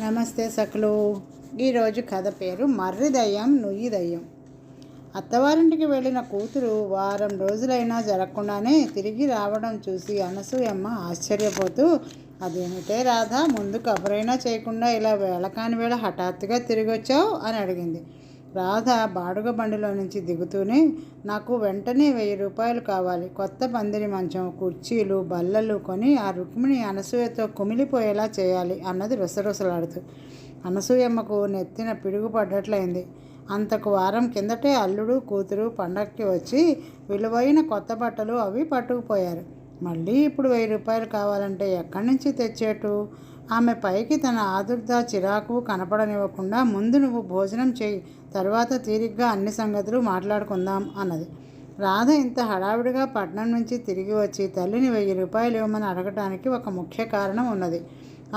నమస్తే సకలు. ఈరోజు కథ పేరు మర్రి దయ్యం నుయ్యి దయ్యం. అత్తవారింటికి వెళ్ళిన కూతురు వారం రోజులైనా జరగకుండానే తిరిగి రావడం చూసి అనసూయమ్మ ఆశ్చర్యపోతూ, అదేమిటే రాధ, ముందు కబురైనా చేయకుండా ఇలా వేళకాని వేళ హఠాత్తుగా తిరిగి వచ్చావు అని అడిగింది. రాధ బాడుగ బండిలో నుంచి దిగుతూనే, నాకు వెంటనే 1000 రూపాయలు కావాలి, కొత్త పందిరి మంచం, కుర్చీలు, బల్లలు కొని ఆ రుక్మిణి అనసూయతో కుమిలిపోయేలా చేయాలి అన్నది రుసరుసలాడుతూ. అనసూయమ్మకు నెత్తిన పిడుగు పడ్డట్లయింది. అంతకు వారం కిందటే అల్లుడు కూతురు పండక్కి వచ్చి విలువైన కొత్త బట్టలు అవి పట్టుకుపోయారు. మళ్ళీ ఇప్పుడు 1000 రూపాయలు కావాలంటే ఎక్కడి నుంచి తెచ్చేటు? ఆమె పైకి తన ఆదుర్ద చిరాకు కనపడనివ్వకుండా, ముందు నువ్వు భోజనం చేయి, తర్వాత తీరిగ్గా అన్ని సంగతులు మాట్లాడుకుందాం అన్నది. రాధ ఇంత హడావిడిగా పట్నం నుంచి తిరిగి వచ్చి తల్లిని 1000 రూపాయలు ఇవ్వమని అడగటానికి ఒక ముఖ్య కారణం ఉన్నది.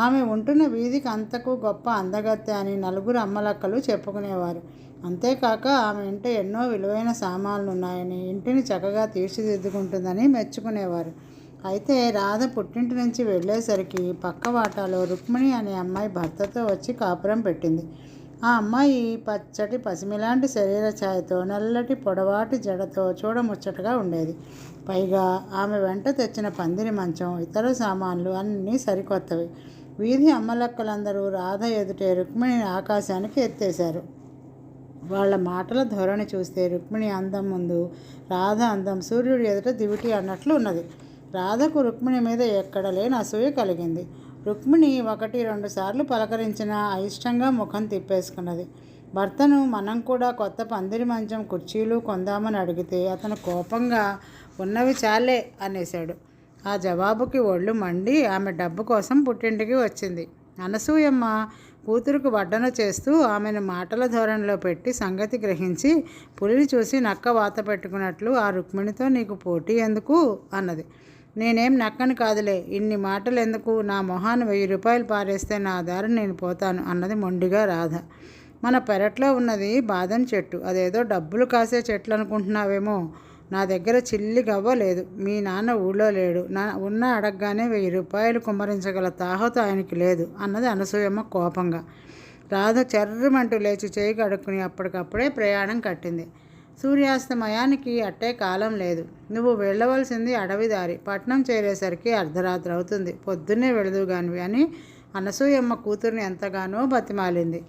ఆమె ఉంటున్న వీధికి అంతకు గొప్ప అందగత్తె అని నలుగురు అమ్మలక్కలు చెప్పుకునేవారు. అంతేకాక ఆమె ఇంట ఎన్నో విలువైన సామాన్లు ఉన్నాయని, ఇంటిని చక్కగా తీర్చిదిద్దుకుంటుందని మెచ్చుకునేవారు. అయితే రాధ పుట్టింటి నుంచి వెళ్ళేసరికి పక్క వాటాలో రుక్మిణి అనే అమ్మాయి భర్తతో వచ్చి కాపురం పెట్టింది. ఆ అమ్మాయి పచ్చటి పసిమిలాంటి శరీర ఛాయతో, నల్లటి పొడవాటి జడతో చూడముచ్చటగా ఉండేది. పైగా ఆమె వెంట తెచ్చిన పందిరి మంచం, ఇతర సామాన్లు అన్నీ సరికొత్తవి. వీధి అమ్మలక్కలందరూ రాధ ఎదుటే రుక్మిణిని ఆకాశానికి ఎత్తేశారు. వాళ్ళ మాటల ధోరణి చూస్తే రుక్మిణి అందం ముందు రాధ అందం సూర్యుడి ఎదుట దివిటి అన్నట్లు ఉన్నది. రాధకు రుక్మిణి మీద ఎక్కడ లేని అసూయ కలిగింది. రుక్మిణి 1-2 సార్లు పలకరించినా అయిష్టంగా ముఖం తిప్పేసుకున్నది. భర్తను మనం కూడా కొత్త పందిరి మంచం, కుర్చీలు కొందామని అడిగితే అతను కోపంగా ఉన్నవి చాలే అనేశాడు. ఆ జవాబుకి ఒళ్ళు మండి ఆమె డబ్బు కోసం పుట్టింటికి వచ్చింది. అనసూయమ్మ కూతురుకు వడ్డన చేస్తూ ఆమెను మాటల ధోరణిలో పెట్టి సంగతి గ్రహించి, పులిని చూసి నక్క వాత పెట్టుకున్నట్లు, ఆ రుక్మిణితో నీకు పోటీ ఎందుకు అన్నది. నేనేం నక్కని కాదులే, ఇన్ని మాటలు ఎందుకు, నా మొహాన్ని 1000 రూపాయలు పారేస్తే నా దారిని నేను పోతాను అన్నది మొండిగా రాధ. మన పెరట్లో ఉన్నది బాదం చెట్టు, అదేదో డబ్బులు కాసే చెట్లు అనుకుంటున్నావేమో. నా దగ్గర చిల్లి గవ్వ లేదు, మీ నాన్న ఊళ్ళో లేడు, ఉన్న అడగగానే 1000 రూపాయలు కుమ్మరించగల తాహత ఆయనకి లేదు అన్నది అనసూయమ్మ కోపంగా. రాధ చెర్రమంటూ లేచి చేయి కడుక్కుని అప్పటికప్పుడే ప్రయాణం కట్టింది. సూర్యాస్తమయానికి అట్టే కాలం లేదు. నువ్వు వెళ్ళవలసింది అడవి దారి, పట్నం చేరేసరికి అర్ధరాత్రి అవుతుంది, పొద్దున్నే వెళదుగానివి అని అనసూయమ్మ కూతుర్ని ఎంతగానో బతిమాలింది.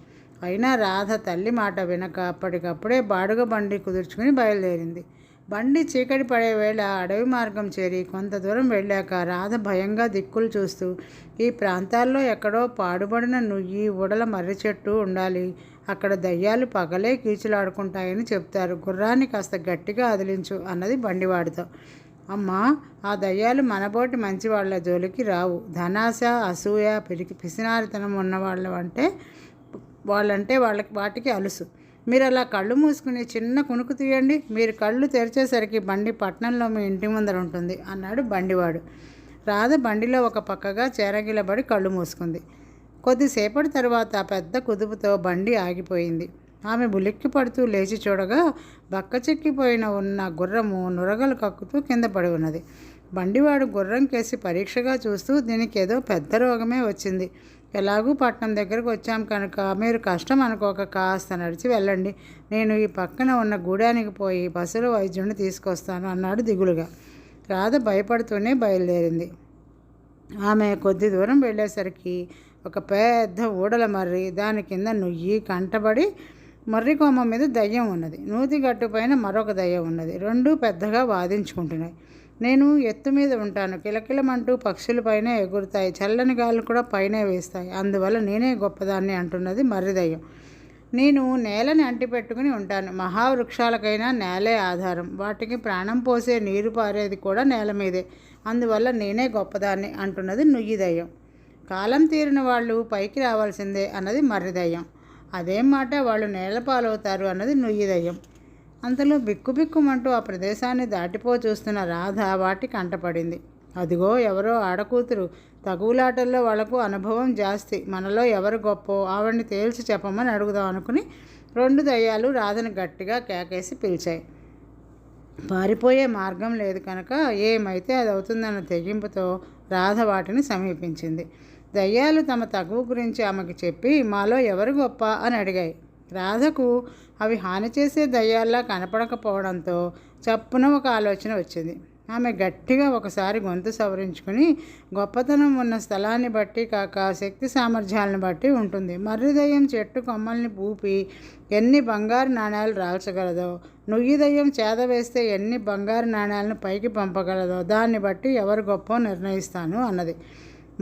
అయినా రాధ తల్లి మాట వినక అప్పటికప్పుడే బాడుగ బండి కుదుర్చుకుని బయలుదేరింది. బండి చీకటి పడే వేళ అడవి మార్గం చేరి కొంత దూరం వెళ్ళాక రాధ భయంగా దిక్కులు చూస్తూ, ఈ ప్రాంతాల్లో ఎక్కడో పాడుబడిన నుయ్యి, ఉడల మర్రి చెట్టు ఉండాలి, అక్కడ దయ్యాలు పగలే కీచులాడుకుంటాయని చెప్తారు, గుర్రాన్ని కాస్త గట్టిగా అదిలించు అన్నది బండివాడితో. అమ్మా, ఆ దయ్యాలు మనబోటి మంచి వాళ్ళ జోలికి రావు. ధనాశ, అసూయ, పిసినారితనం ఉన్న వాళ్ళంటే వాటికి అలుసు. మీరు అలా కళ్ళు మూసుకుని చిన్న కునుకు తీయండి, మీరు కళ్ళు తెరిచేసరికి బండి పట్నంలో మీ ఇంటి ముందర ఉంటుంది అన్నాడు బండివాడు. రాధ బండిలో ఒక పక్కగా చేరగిలబడి కళ్ళు మూసుకుంది. కొద్దిసేపటి తర్వాత పెద్ద కుదుపుతో బండి ఆగిపోయింది. ఆమె ఉలిక్కి పడుతూ లేచి చూడగా బక్కచెక్కిపోయిన ఉన్న గుర్రము నురగలు కక్కుతూ కింద పడి ఉన్నది. బండివాడు గుర్రం కేసి పరీక్షగా చూస్తూ, దీనికి ఏదో పెద్ద రోగమే వచ్చింది, ఎలాగూ పట్నం దగ్గరకు వచ్చాం కనుక మీరు కష్టం అనుకోక కాస్త నడిచి వెళ్ళండి, నేను ఈ పక్కన ఉన్న గూడానికి పోయి పశువుల వైద్యుడిని తీసుకొస్తాను అన్నాడు దిగులుగా. రాధ భయపడుతూనే బయలుదేరింది. ఆమె కొద్ది దూరం వెళ్ళేసరికి ఒక పెద్ద ఊడల మర్రి, దాని కింద నుయ్యి కంటబడి మర్రి కొమ్మ మీద దయ్యం ఉన్నది. నూతి గట్టు పైన మరొక దయ్యం ఉన్నది. రెండూ పెద్దగా వాదించుకుంటున్నాయి. నేను ఎత్తు మీద ఉంటాను, కిలకిలమంటూ పక్షుల పైన ఎగురుతాయి, చల్లని గాలు కూడా పైనే వేస్తాయి, అందువల్ల నేనే గొప్పదాన్ని అంటున్నది మర్రి దయ్యం. నేను నేలని అంటిపెట్టుకుని ఉంటాను, మహావృక్షాలకైనా నేలే ఆధారం, వాటికి ప్రాణం పోసే నీరు పారేది కూడా నేల మీదే, అందువల్ల నేనే గొప్పదాన్ని అంటున్నది నుయ్యి దయ్యం. కాలం తీరిన వాళ్ళు పైకి రావాల్సిందే అన్నది మర్రి దయ్యం. అదేం మాట, వాళ్ళు నేల పాలవుతారు అన్నది నుయ్యి దయ్యం. అంతలో బిక్కుబిక్కుమంటూ ఆ ప్రదేశాన్ని దాటిపో చూస్తున్న రాధ వాటి కంటపడింది. అదిగో ఎవరో ఆడకూతురు, తగువులాటల్లో వాళ్లకు అనుభవం జాస్తి, మనలో ఎవరు గొప్పో ఆవిడ్ని తేల్చి చెప్పమని అడుగుదాం అనుకుని 2 దయ్యాలు రాధను గట్టిగా కేకేసి పిలిచాయి. పారిపోయే మార్గం లేదు కనుక ఏమైతే అది అవుతుందన్న తెగింపుతో రాధ వాటిని సమీపించింది. దయ్యాలు తమ తగువ గురించి ఆమెకు చెప్పి మాలో ఎవరు గొప్ప అని అడిగాయి. రాధకు అవి హాని చేసే దయ్యాల్లా కనపడకపోవడంతో చప్పున ఒక ఆలోచన వచ్చింది. ఆమె గట్టిగా ఒకసారి గొంతు సవరించుకుని, గొప్పతనం ఉన్న స్థలాన్ని బట్టి కాక శక్తి సామర్థ్యాలను బట్టి ఉంటుంది. మర్రి దయ్యం చెట్టు కొమ్మల్ని ఊపి ఎన్ని బంగారు నాణ్యాలు రాల్చగలదో, నుయ్యి దయ్యం చేద వేస్తే ఎన్ని బంగారు నాణ్యాలను పైకి పంపగలదో దాన్ని బట్టి ఎవరు గొప్ప నిర్ణయిస్తాను అన్నది.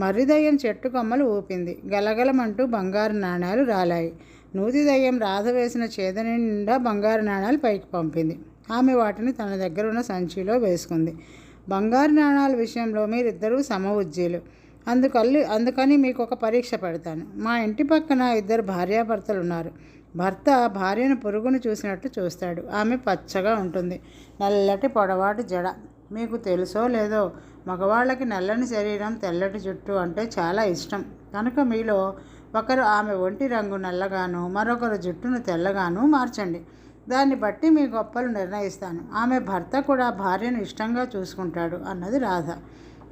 మర్రి దయ్యం చెట్టు కొమ్మలు ఊపింది. గలగలమంటూ బంగారు నాణ్యాలు రాలాయి. నూతి దయ్యం రాధ వేసిన చేద నిండా బంగారు నాణ్యాలు పైకి పంపింది. ఆమె వాటిని తన దగ్గర ఉన్న సంచిలో వేసుకుంది. బంగారు నాణాల విషయంలో మీరిద్దరూ సమఉజ్జీలు. అందుకని మీకు ఒక పరీక్ష పెడతాను. మా ఇంటి పక్కన 2 భార్యాభర్తలు ఉన్నారు. భర్త భార్యను పురుగును చూసినట్టు చూస్తాడు. ఆమె పచ్చగా ఉంటుంది. నల్లటి పొడవాటి జడ. మీకు తెలుసో లేదో, మగవాళ్ళకి నల్లని శరీరం తెల్లటి జుట్టు అంటే చాలా ఇష్టం. కనుక మీలో ఒకరు ఆమె ఒంటి రంగు నల్లగాను, మరొకరు జుట్టును తెల్లగాను మార్చండి. దాన్ని బట్టి మీ గొప్పలు నిర్ణయిస్తాను. ఆమె భర్త కూడా భార్యను ఇష్టంగా చూసుకుంటాడు అన్నది రాధ.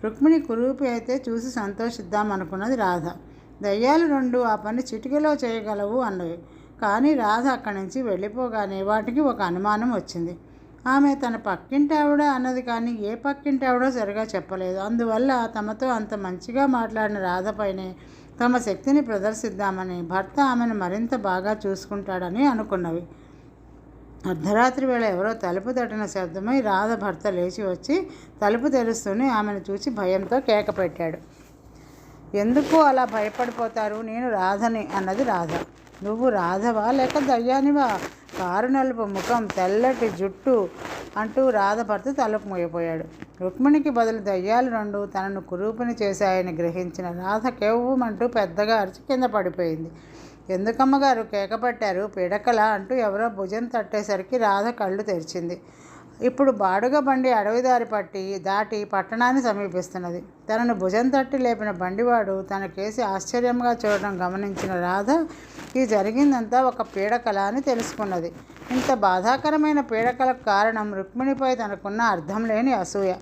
రుక్మిణి కురూపి అయితే చూసి సంతోషిద్దామనుకున్నది రాధ. దయ్యాలు 2 ఆ పని చిటికలో చేయగలవు అన్నవి. కానీ రాధ అక్కడి నుంచి వెళ్ళిపోగానే వాటికి ఒక అనుమానం వచ్చింది. ఆమె తన పక్కింటి ఆవిడ అన్నది కానీ ఏ పక్కింటి ఆవిడో సరిగా చెప్పలేదు. అందువల్ల తమతో అంత మంచిగా మాట్లాడిన రాధపైనే తమ శక్తిని ప్రదర్శిద్దామని, భర్త ఆమెను మరింత బాగా చూసుకుంటాడని అనుకున్నవి. అర్ధరాత్రి వేళ ఎవరో తలుపు తట్టిన శబ్దమై రాధ భర్త లేచి వచ్చి తలుపు తెరుస్తూనే ఆమెను చూసి భయంతో కేక పెట్టాడు. ఎందుకు అలా భయపడిపోతారు? నేను రాధని అన్నది రాధ. నువ్వు రాధవా లేక దయ్యానివా? కారు నలుపు ముఖం, తెల్లటి జుట్టు అంటూ రాధ భర్త తలుపు మూయపోయాడు. రుక్మిణికి బదులు దయ్యాలు 2 తనను కురూపిని చేశాయని గ్రహించిన రాధ కేవ్వమంటూ పెద్దగా అరిచి కింద పడిపోయింది. ఎందుకమ్మగారు కేక పెట్టారు? పీడకల అంటూ ఎవరో భుజం తట్టేసరికి రాధ కళ్ళు తెరిచింది. ఇప్పుడు బాడుగ బండి అడవిదారి దాటి పట్టణాన్ని సమీపిస్తున్నది. తనను భుజం తట్టి లేపిన బండివాడు తన కేసి ఆశ్చర్యంగా చూడడం గమనించిన రాధ ఈ జరిగిందంతా ఒక పీడకల అని తెలుసుకున్నది. ఇంత బాధాకరమైన పీడకలకు కారణం రుక్మిణిపై తనకున్న అర్థం లేని అసూయ.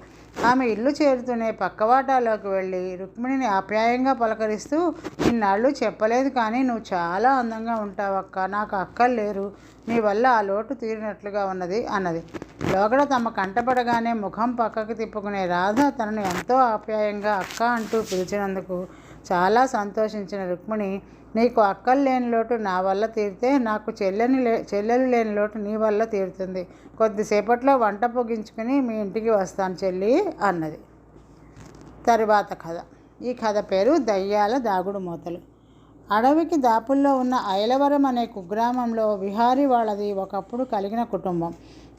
ఆమె ఇల్లు చేరుతూనే పక్కవాటాలోకి వెళ్ళి రుక్మిణిని ఆప్యాయంగా పలకరిస్తూ, ఇన్నాళ్ళు చెప్పలేదు కానీ నువ్వు చాలా అందంగా ఉంటావక్క. నాకు అక్కలు లేరు. నీ వల్ల ఆ లోటు తీరినట్లుగా ఉన్నది అన్నది. లోగడ తమ కంటపడగానే ముఖం పక్కకు తిప్పుకునే రాధ తనను ఎంతో ఆప్యాయంగా అక్క అంటూ పిలిచినందుకు చాలా సంతోషించిన రుక్మిణి, నీకు అక్కలు లేని లోటు నా వల్ల తీరితే నాకు చెల్లెలు లేని లోటు నీ వల్ల తీరుతుంది. కొద్దిసేపట్లో వంట పొగించుకుని మీ ఇంటికి వస్తాను చెల్లి అన్నది. తరువాత కథ. ఈ కథ పేరు దయ్యాల దాగుడు మూతలు. అడవికి దాపుల్లో ఉన్న ఐలవరం అనే కుగ్రామంలో విహారి వాళ్ళది ఒకప్పుడు కలిగిన కుటుంబం.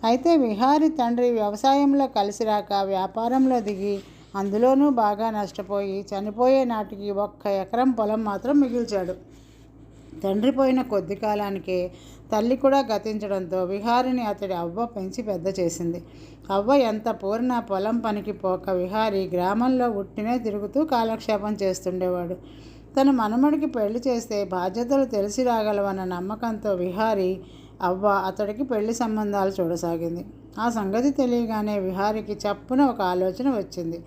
అయితే విహారి తండ్రి వ్యవసాయంలో కలిసి రాక వ్యాపారంలో దిగి అందులోనూ బాగా నష్టపోయి చనిపోయే నాటికి 1 ఎకరం పొలం మాత్రం మిగిల్చాడు. తండ్రి పోయిన కొద్ది కాలానికే తల్లి కూడా గతించడంతో విహారిని అతడి అవ్వ పెంచి పెద్ద చేసింది. అవ్వ ఎంత పూర్ణ పొలం పనికి పోక విహారి గ్రామంలో ఉట్టినే తిరుగుతూ కాలక్షేపం చేస్తుండేవాడు. తన మనమడికి పెళ్లి చేస్తే బాధ్యతలు తెలిసి రాగలవన్న నమ్మకంతో విహారి అవ్వ అతడికి పెళ్లి సంబంధాలు చూడసాగింది. ఆ సంగతి తెలియగానే విహారికి చప్పున ఒక ఆలోచన వచ్చింది.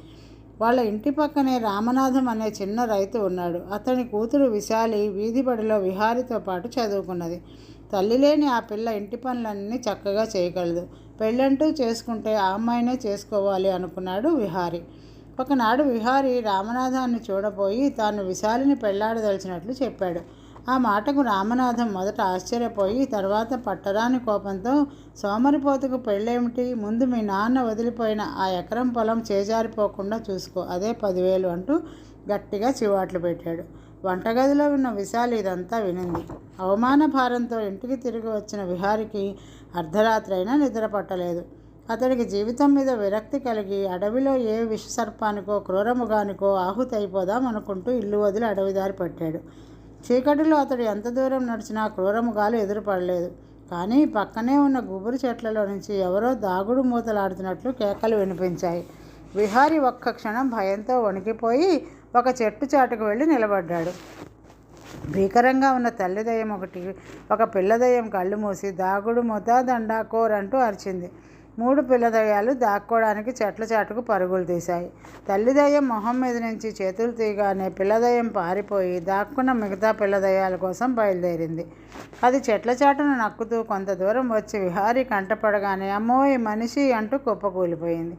వాళ్ళ ఇంటి పక్కనే రామనాథం అనే చిన్న రైతు ఉన్నాడు. అతని కూతురు విశాలి వీధి బడిలో విహారితో పాటు చదువుకున్నది. తల్లి లేని ఆ పిల్ల ఇంటి పనులన్నీ చక్కగా చేయగలదు. పెళ్ళంటూ చేసుకుంటే ఆ అమ్మాయినే చేసుకోవాలి అనుకున్నాడు విహారి. ఒకనాడు విహారి రామనాథాన్ని చూడబోయి తాను విశాలిని పెళ్లాడదలిచినట్లు చెప్పాడు. ఆ మాటకు రామనాథం మొదట ఆశ్చర్యపోయి తర్వాత పట్టరాని కోపంతో, సోమరిపోతుకు పెళ్ళేమిటి, ముందు మీ నాన్న వదిలిపోయిన ఆ ఎకరం పొలం చేజారిపోకుండా చూసుకో, అదే 10,000 అంటూ గట్టిగా చివాట్లు పెట్టాడు. వంటగదిలో ఉన్న విశాలి ఇదంతా వినింది. అవమాన భారంతో ఇంటికి తిరిగి వచ్చిన విహారికి అర్ధరాత్రి అయినా నిద్ర పట్టలేదు. అతడికి జీవితం మీద విరక్తి కలిగి అడవిలో ఏ విషసర్పానికో క్రూరముగానికో ఆహుతి అయిపోదాం అనుకుంటూ ఇల్లు వదిలి అడవిదారి పట్టాడు. చీకటిలో అతడు ఎంత దూరం నడిచినా క్రూరముగాలు ఎదురుపడలేదు. కానీ పక్కనే ఉన్న గుబురు చెట్లలో నుంచి ఎవరో దాగుడు మూతలాడుతున్నట్లు కేకలు వినిపించాయి. విహారి ఒక్క క్షణం భయంతో వణికిపోయి ఒక చెట్టు చాటుకు వెళ్ళి నిలబడ్డాడు. భీకరంగా ఉన్న తల్లి దయ్యం ఒకటి ఒక పిల్ల దయ్యం కళ్ళు మూసి దాగుడు మూత దండాకోర్ అంటూ అరిచింది. 3 పిల్ల దయ్యాలు దాక్కోవడానికి చెట్ల చాటుకు పరుగులు తీశాయి. తల్లి దయ్యం మొహం మీద నుంచి చేతులు తీయగానే పిల్ల దయ్యం పారిపోయి దాక్కున్న మిగతా పిల్ల దయ్యాల కోసం బయలుదేరింది. అది చెట్ల చాటును నక్కుతూ కొంత దూరం వచ్చి విహారీ కంటపడగానే అమ్మోయ్ మనిషి అంటూ కుప్పకూలిపోయింది.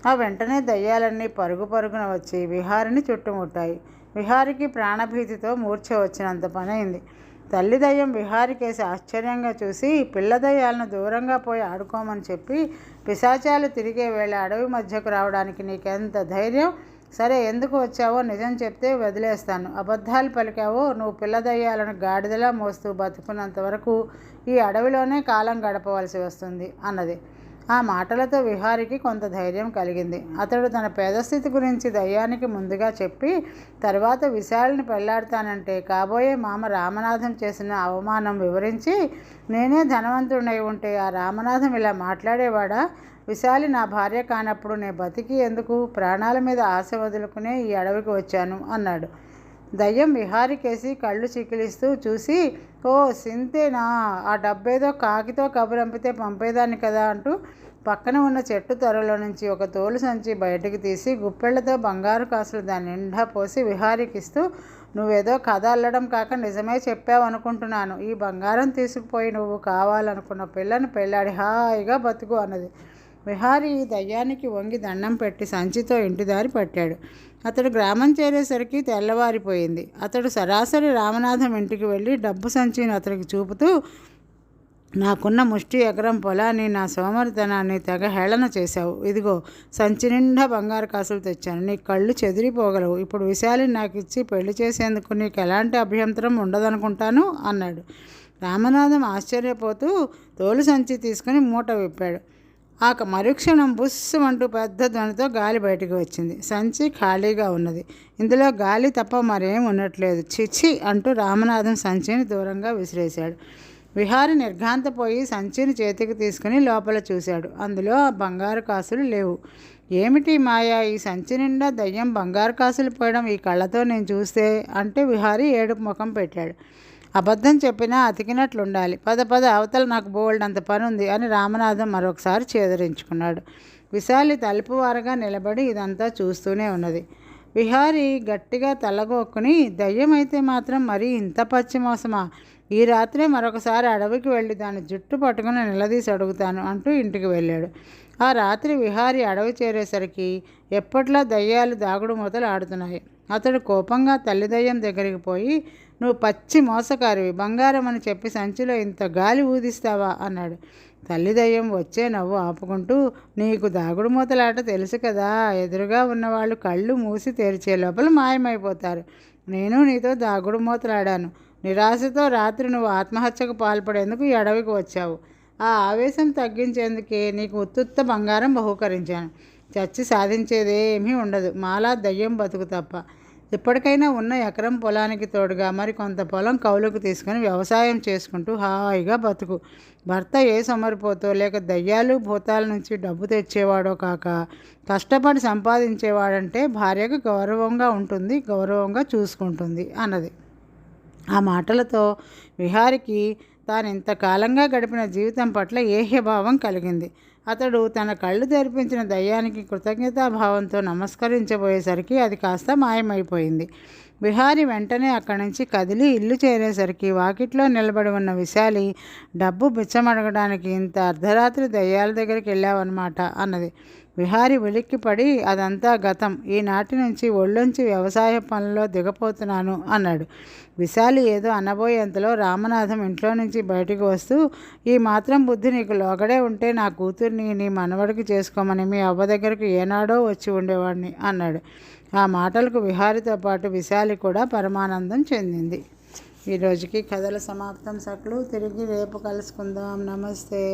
ఆ వెంటనే దయ్యాలన్నీ పరుగు పరుగున వచ్చి విహారిని చుట్టుముట్టాయి. విహారికి ప్రాణభీతితో మూర్ఛ వచ్చినంత పనైంది. తల్లి దయ్యం విహారి కేసి ఆశ్చర్యంగా చూసి పిల్ల దయ్యాలను దూరంగా పోయి ఆడుకోమని చెప్పి, పిశాచాలు తిరిగే వేళ అడవి మధ్యకు రావడానికి నీకెంత ధైర్యం? సరే, ఎందుకు వచ్చావో నిజం చెప్తే వదిలేస్తాను. అబద్ధాలు పలికావో నువ్వు పిల్ల దయ్యాలను గాడిదలా మోస్తూ బతుకున్నంత వరకు ఈ అడవిలోనే కాలం గడపవలసి వస్తుంది అన్నది. ఆ మాటలతో విహారికి కొంత ధైర్యం కలిగింది. అతడు తన పేదస్థితి గురించి దయ్యానికి ముందుగా చెప్పి తర్వాత విశాలిని పెళ్లాడతానంటే కాబోయే మామ రామనాథం చేసిన అవమానం వివరించి, నేనే ధనవంతుడై ఉంటే ఆ రామనాథం ఇలా మాట్లాడేవాడా? విశాలి నా భార్య కానప్పుడు నే బతికి ఎందుకు? ప్రాణాల మీద ఆశ వదులుకునే ఈ అడవికి వచ్చాను అన్నాడు. దయ్యం విహారికేసి కళ్ళు చికిలిస్తూ చూసి, ఓ సింతేనా, ఆ డబ్బేదో కాకితో కబురంపితే పంపేదాన్ని కదా అంటూ పక్కన ఉన్న చెట్టు త్వరలో నుంచి ఒక తోలు సంచి బయటకు తీసి గుప్పెళ్లతో బంగారు కాసులు దాని నిండా పోసి విహారీకిస్తూ, నువ్వేదో కథ అల్లడం కాక నిజమే చెప్పావు అనుకుంటున్నాను. ఈ బంగారం తీసుకుపోయి నువ్వు కావాలనుకున్న పిల్లని పెళ్ళాడి హాయిగా బతుకు అన్నది. విహారీ దయ్యానికి వంగి దండం పెట్టి సంచితో ఇంటిదారి పట్టాడు. అతడు గ్రామం చేరేసరికి తెల్లవారిపోయింది. అతడు సరాసరి రామనాథం ఇంటికి వెళ్ళి డబ్బు సంచిని అతడికి చూపుతూ, నాకున్న ముష్టి ఎకరం పొలాన్ని, నా సోమరితనాన్ని తెగ హేళన చేశావు. ఇదిగో సంచి నిండా బంగారు కాసులు తెచ్చాను. నీ కళ్ళు చెదిరిపోగలవు. ఇప్పుడు విశాలిని నాకు ఇచ్చి పెళ్లి చేసేందుకు నీకు ఎలాంటి అభ్యంతరం ఉండదనుకుంటాను అన్నాడు. రామనాథం ఆశ్చర్యపోతూ తోలు సంచి తీసుకుని మూట విప్పాడు. ఆ మరుక్షణం బుస్సు అంటూ పెద్ద ధ్వనితో గాలి బయటకు వచ్చింది. సంచి ఖాళీగా ఉన్నది. ఇందులో గాలి తప్ప మరేం ఉండట్లేదు. చిచి అంటూ రామనాథం సంచిని దూరంగా విసిరేశాడు. విహారి నిర్ఘాంతపోయి సంచిని చేతికి తీసుకుని లోపల చూశాడు. అందులో బంగారు కాసులు లేవు. ఏమిటి మాయా, ఈ సంచి నిండా దయ్యం బంగారు కాసులు పోయడం ఈ కళ్ళతో నేను చూస్తే అంటే విహారి ఏడుపు ముఖం పెట్టాడు. అబద్ధం చెప్పినా అతికినట్లుండాలి. పద పద, అవతల నాకు బోల్డంత పనుంది అని రామనాథం మరొకసారి చేదరించుకున్నాడు. విశాలి తలుపు వారగా నిలబడి ఇదంతా చూస్తూనే ఉన్నది. విహారి గట్టిగా తలగొక్కుని, దయ్యం అయితే మాత్రం మరీ ఇంత పచ్చి మోసమా? ఈ రాత్రే మరొకసారి అడవికి వెళ్ళి దాని జుట్టు పట్టుకుని నిలదీసి అడుగుతాను అంటూ ఇంటికి వెళ్ళాడు. ఆ రాత్రి విహారి అడవి చేరేసరికి ఎప్పట్లా దయ్యాలు దాగుడు మూతలు ఆడుతున్నాయి. అతడు కోపంగా తల్లి దయ్యం దగ్గరికి పోయి, నువ్వు పచ్చి మోసకారివి, బంగారం అని చెప్పి సంచిలో ఇంత గాలి ఊదిస్తావా అన్నాడు. తల్లి దయ్యం వచ్చే నవ్వు ఆపుకుంటూ, నీకు దాగుడు మూతలాట తెలుసు కదా, ఎదురుగా ఉన్నవాళ్ళు కళ్ళు మూసి తెరిచే లోపల మాయమైపోతారు. నేను నీతో దాగుడు మూతలాడాను. నిరాశతో రాత్రి నువ్వు ఆత్మహత్యకు పాల్పడేందుకు ఈ అడవికి వచ్చావు. ఆ ఆవేశం తగ్గించేందుకే నీకు ఉత్తుత్త బంగారం బహూకరించాను. చచ్చి సాధించేదేమీ ఉండదు, మాలా దయ్యం బతుకు తప్ప. ఇప్పటికైనా ఉన్న ఎకరం పొలానికి తోడుగా మరి కొంత పొలం కౌలుకు తీసుకుని వ్యవసాయం చేసుకుంటూ హాయిగా బతుకు. భర్త ఏ సొమరిపోతో లేక దయ్యాలు భూతాల నుంచి డబ్బు తెచ్చేవాడో కాక కష్టపడి సంపాదించేవాడంటే భార్యకు గౌరవంగా ఉంటుంది, గౌరవంగా చూసుకుంటుంది అన్నది. ఆ మాటలతో విహారికి తాను ఇంతకాలంగా గడిపిన జీవితం పట్ల ఏహ్యభావం కలిగింది. అతడు తన కళ్ళు తెరిపించిన దయ్యానికి కృతజ్ఞతాభావంతో నమస్కరించబోయేసరికి అది కాస్త మాయమైపోయింది. విహారి వెంటనే అక్కడి నుంచి కదిలి ఇల్లు చేరేసరికి వాకిట్లో నిలబడి ఉన్న విశాలి, డబ్బు బిచ్చమడగడానికి ఇంత అర్ధరాత్రి దయ్యాల దగ్గరికి వెళ్ళావన్నమాట అన్నది. విహారి ఉలిక్కిపడి, అదంతా గతం, ఈనాటి నుంచి ఒళ్ళొంచి వ్యవసాయ పనుల్లో దిగపోతున్నాను అన్నాడు. విశాలి ఏదో అనబోయేంతలో రామనాథం ఇంట్లో నుంచి బయటకు వస్తూ, ఈ మాత్రం బుద్ధి నీకు లోగడే ఉంటే నా కూతుర్ని నీ మనవడికి చేసుకోమని మీ అవ్వ దగ్గరికి ఏనాడో వచ్చి ఉండేవాడిని అన్నాడు. ఆ మాటలకు విహారితో పాటు విశాలి కూడా పరమానందం చెందింది. ఈరోజుకి కథల సమాప్తం సకులు. తిరిగి రేపు కలుసుకుందాం. నమస్తే.